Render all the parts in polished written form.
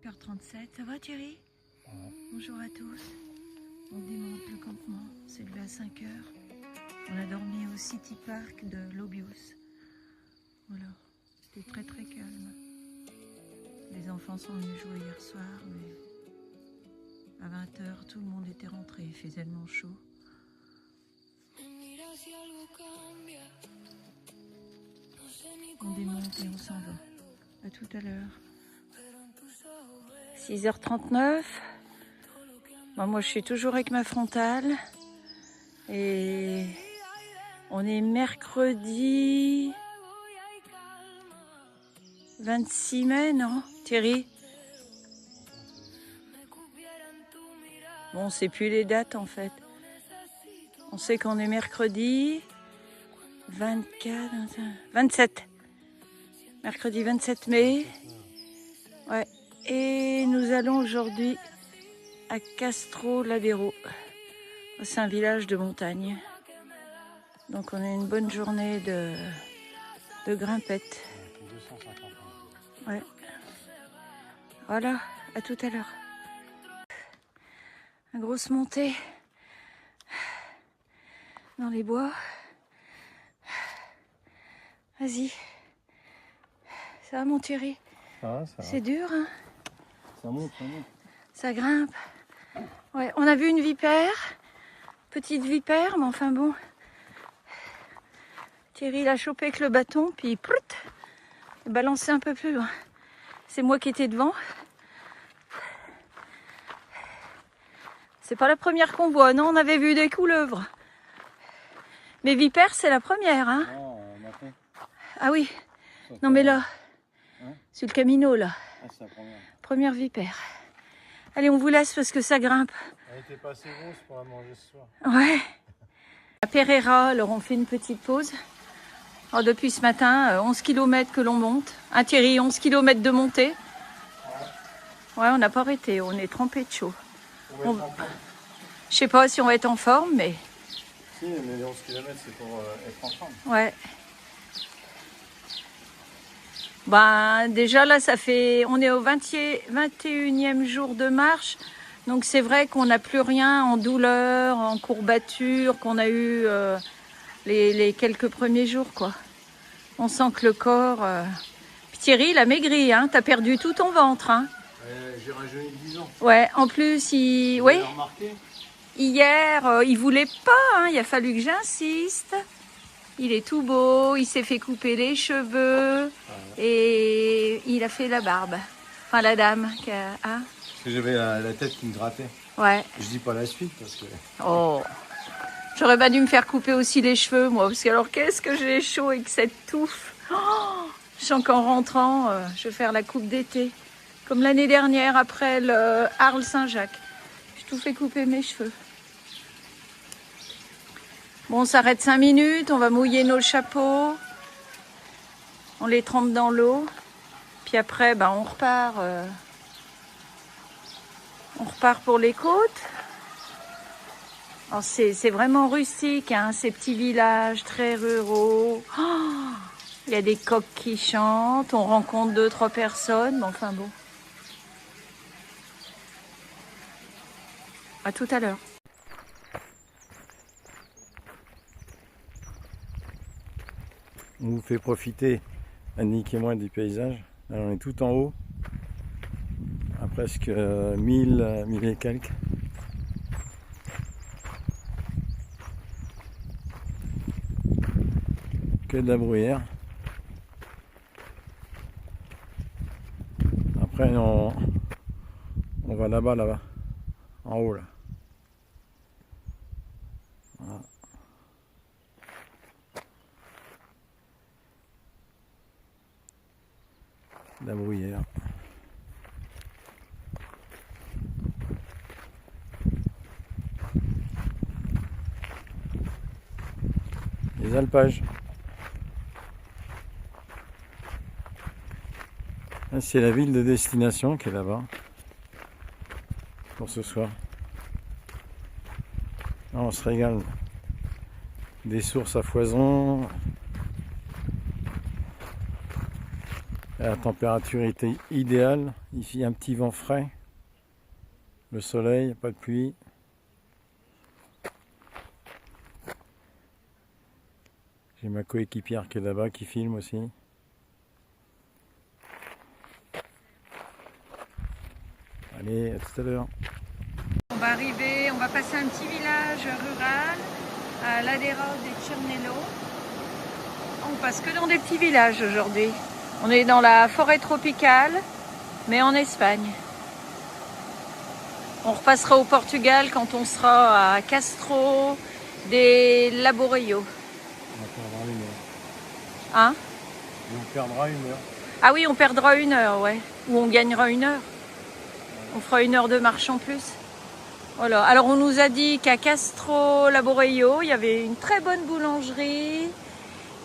5h37. Ça va Thierry? Bonjour à tous. On démonte le campement. C'est levé à 5h. On a dormi au City Park de Lobius. Voilà. C'était très très calme. Les enfants sont venus jouer hier soir, mais à 20h, tout le monde était rentré. Il faisait tellement chaud. On démonte et on s'en va. À tout à l'heure. 6h39. Bon, moi, je suis toujours avec ma frontale. Et on est mercredi 26 mai, non, Thierry? Bon, on ne sait plus les dates, en fait. On sait qu'on est mercredi 24, 27. Mercredi 27 mai. Ouais. Et nous allons aujourd'hui à Castro-Ladero. C'est un village de montagne. Donc on a une bonne journée de grimpette. 250. Ouais. Voilà, à tout à l'heure. Une grosse montée dans les bois. Vas-y. Ça va mon Thierry? Ça va. C'est dur, hein? Ça monte, ça monte. Ça grimpe. Ouais, on a vu une vipère. Petite vipère, mais enfin bon. Thierry l'a chopé avec le bâton, puis prout, il balançait un peu plus loin. C'est moi qui étais devant. C'est pas la première qu'on voit, non, on avait vu des couleuvres. Mais vipère, c'est la première, hein? Non, matin. Ah oui, non mais là, Hein? sur le Camino, là. Ah, c'est la première. Première vipère. Allez, on vous laisse parce que ça grimpe. Elle était pas assez grosse pour la manger ce soir. Ouais. À Pereira, alors on fait une petite pause. Alors depuis ce matin, 11 km que l'on monte. Un Thierry, 11 km de montée. Ouais, on n'a pas arrêté, on est trempé de chaud. Je sais pas si on va être en forme, mais... Si, mais les 11 km, c'est pour être en forme. Ouais. Ben, déjà là, ça fait... On est au 21e jour de marche. Donc c'est vrai qu'on n'a plus rien en douleur, en courbature, qu'on a eu les quelques premiers jours, quoi. On sent que le corps... Puis Thierry, il a maigri, hein. T'as perdu tout ton ventre, hein. J'ai rajeuni de 10 ans. Ouais, en plus, il... Vous Oui, avez remarqué? hier, il voulait pas, hein. Il a fallu que j'insiste. Il est tout beau, il s'est fait couper les cheveux et il a fait la barbe. Enfin, la dame qui a... Hein. Parce que j'avais la tête qui me grattait. Ouais. Je dis pas la suite parce que... Oh. J'aurais pas dû me faire couper aussi les cheveux, moi, parce que alors qu'est-ce que j'ai chaud avec cette touffe. Oh, je sens qu'en rentrant, je vais faire la coupe d'été. Comme l'année dernière, après le Arles-Saint-Jacques. J'ai tout fait couper mes cheveux. Bon, on s'arrête 5 minutes, on va mouiller nos chapeaux. On les trempe dans l'eau. Puis après, ben, on repart pour les côtes. Alors c'est vraiment rustique, hein, ces petits villages très ruraux. Oh, il y a des coqs qui chantent, on rencontre 2-3 personnes, mais enfin bon. À tout à l'heure. On vous fait profiter, Annick et moi, du paysage. Là, on est tout en haut, à presque 1000 et quelques. Que de la bruyère. Après, on va là-bas, en haut là. Voilà. La bruyère. Les alpages. C'est la ville de destination qui est là-bas pour ce soir. Là, on se régale. Des sources à foison. La température était idéale. Ici, un petit vent frais. Le soleil, pas de pluie. J'ai ma coéquipière qui est là-bas, qui filme aussi. Allez, à tout à l'heure. On va arriver, on va passer un petit village rural à Ladera de Cernello. On passe que dans des petits villages aujourd'hui. On est dans la forêt tropicale, mais en Espagne. On repassera au Portugal quand on sera à Castro de Laboreio. On perdra une heure. Hein? Et on perdra une heure. Ah oui, on perdra une heure, ouais. Ou on gagnera une heure. On fera une heure de marche en plus. Voilà. Alors on nous a dit qu'à Castro Laboreio, il y avait une très bonne boulangerie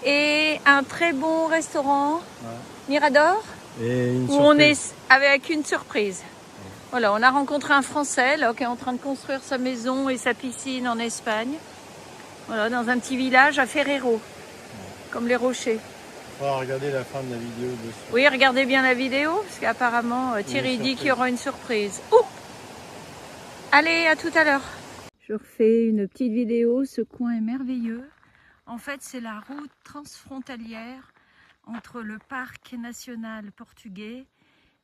et un très bon restaurant, Ouais. Mirador, Et une où on surprise. est avec une surprise. Voilà, on a rencontré un Français là, qui est en train de construire sa maison et sa piscine en Espagne. Voilà, dans un petit village à Ferrero, comme les rochers. On va regarder la fin de la vidéo dessus. Oui, regardez bien la vidéo, parce qu'apparemment Thierry dit qu'il y aura une surprise. Ouh! Allez, à tout à l'heure. Je refais une petite vidéo, ce coin est merveilleux. En fait, c'est la route transfrontalière entre le parc national portugais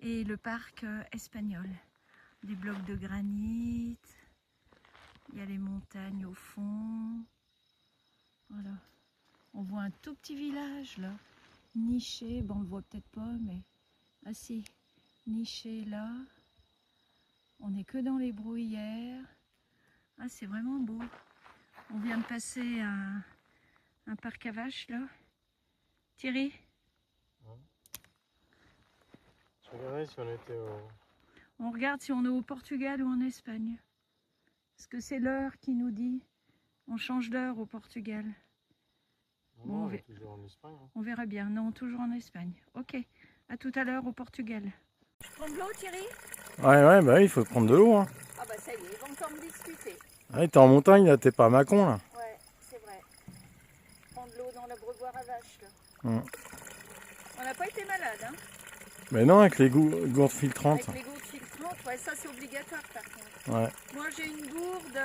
et le parc espagnol. Des blocs de granit, il y a les montagnes au fond. Voilà. On voit un tout petit village là, niché, bon on le voit peut-être pas, mais ah si, niché là. On n'est que dans les bruyères. Ah, c'est vraiment beau. On vient de passer un parc à vaches là. Thierry? Je regardais si on était au... On regarde si on est au Portugal ou en Espagne. Parce que c'est l'heure qui nous dit. On change d'heure au Portugal. Non, on on va- est toujours en Espagne. Hein. On verra bien. Non, toujours en Espagne. Ok. À tout à l'heure au Portugal. Tu prends de l'eau, Thierry? Ouais, bah oui, il faut prendre de l'eau. Hein. Ah bah ça y est, ils vont encore me discuter. Ouais, t'es en montagne, là, t'es pas à Mâcon, là. Ouais, c'est vrai. Prendre de l'eau dans l'abreuvoir à vache là. On n'a pas été malade, hein? Mais non, avec les gourdes filtrantes. Avec les gourdes filtrantes, ouais, ça c'est obligatoire par contre. Ouais. Moi j'ai une gourde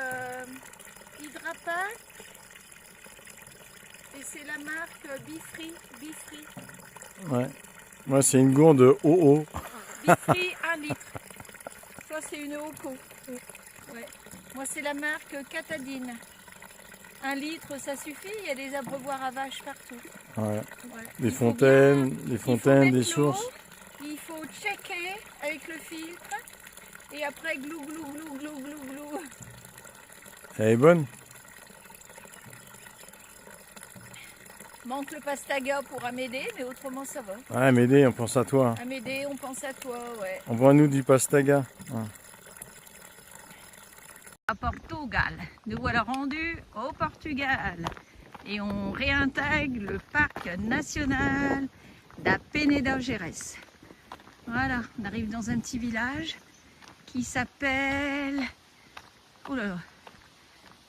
Hydrapac et c'est la marque Bifree. Ouais. Moi, c'est une gourde OO. Bifree 1 litre. Toi c'est une Oco. Ouais. Moi c'est la marque Catadine. 1 litre ça suffit, il y a des abreuvoirs à vaches partout. Ouais. Ouais. Des Il faut fontaines, bien- des il faut fontaines, mettre des l'eau, sources. Il faut checker avec le filtre et après glou glou glou glou glou glou. Elle est bonne. Manque le pastaga pour Amédée, mais autrement ça va. Ouais, Médée, on pense à toi. Hein. Amédée, on pense à toi, ouais. Envoie-nous du pastaga. Ouais. À Portugal, nous voilà rendus au Portugal et on réintègre le parc national da Peneda Gerês. Voilà, on arrive dans un petit village qui s'appelle... Oh là là,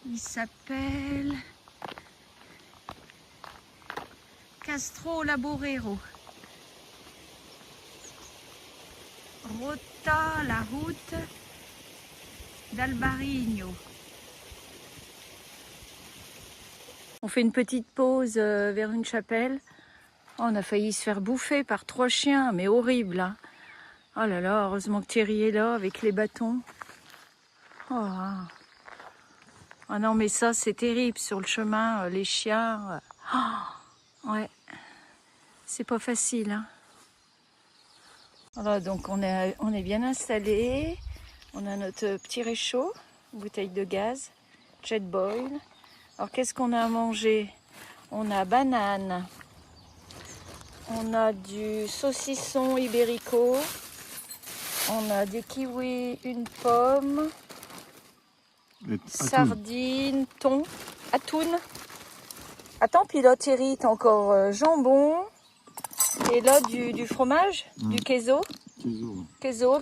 il s'appelle Castro Laboreiro. Rota la route d'Albarigno. On fait une petite pause vers une chapelle. Oh, on a failli se faire bouffer par 3 chiens, mais horrible. Hein. Oh là là, heureusement que Thierry est là avec les bâtons. Oh. Ah non, mais ça c'est terrible sur le chemin, les chiens. Oh. Ouais, c'est pas facile. Hein. Voilà, donc on est bien installé. On a notre petit réchaud, bouteille de gaz, jet boil. Alors qu'est-ce qu'on a à manger? On a banane, on a du saucisson ibérico, on a des kiwis, une pomme, sardines, thon, atoun. Attends, puis là Thierry, t'as encore jambon et là du fromage, du queso. Queso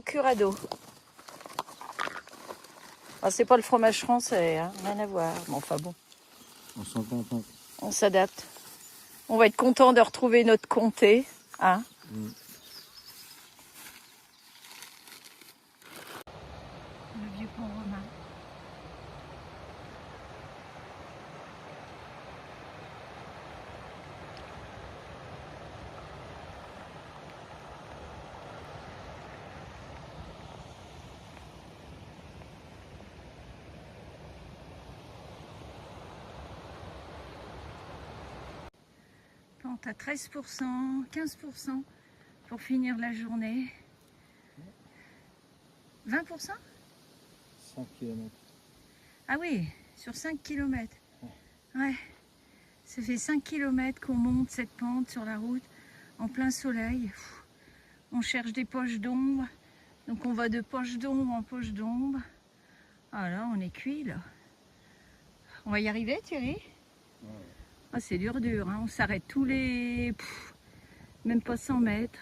curado. Ah, c'est pas le fromage français, hein, rien à voir. Mais enfin bon. On s'en contente. On s'adapte. On va être content de retrouver notre comté. Ah. Le vieux pont romain. Pente à 13%, 15% pour finir la journée. 20%? 5 km. Ah oui, sur 5 km. Ouais, ça fait 5 km qu'on monte cette pente sur la route en plein soleil. On cherche des poches d'ombre, donc on va de poche d'ombre en poche d'ombre. Ah là, on est cuit là. On va y arriver, Thierry? Ah, c'est dur, hein. On s'arrête tous les... même pas 100 mètres.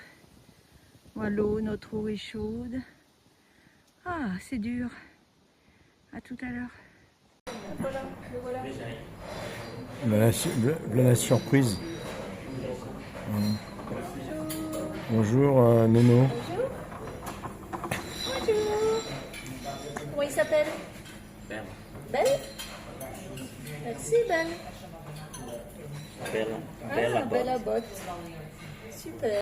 Voilà, l'eau, notre eau est chaude. Ah, c'est dur. À tout à l'heure. Voilà, le voilà. La surprise. Bonjour Nono. Bonjour. Comment il s'appelle? Belle. Belle? Merci, Belle. Bella. Ah, Bella Bella Botte. Super.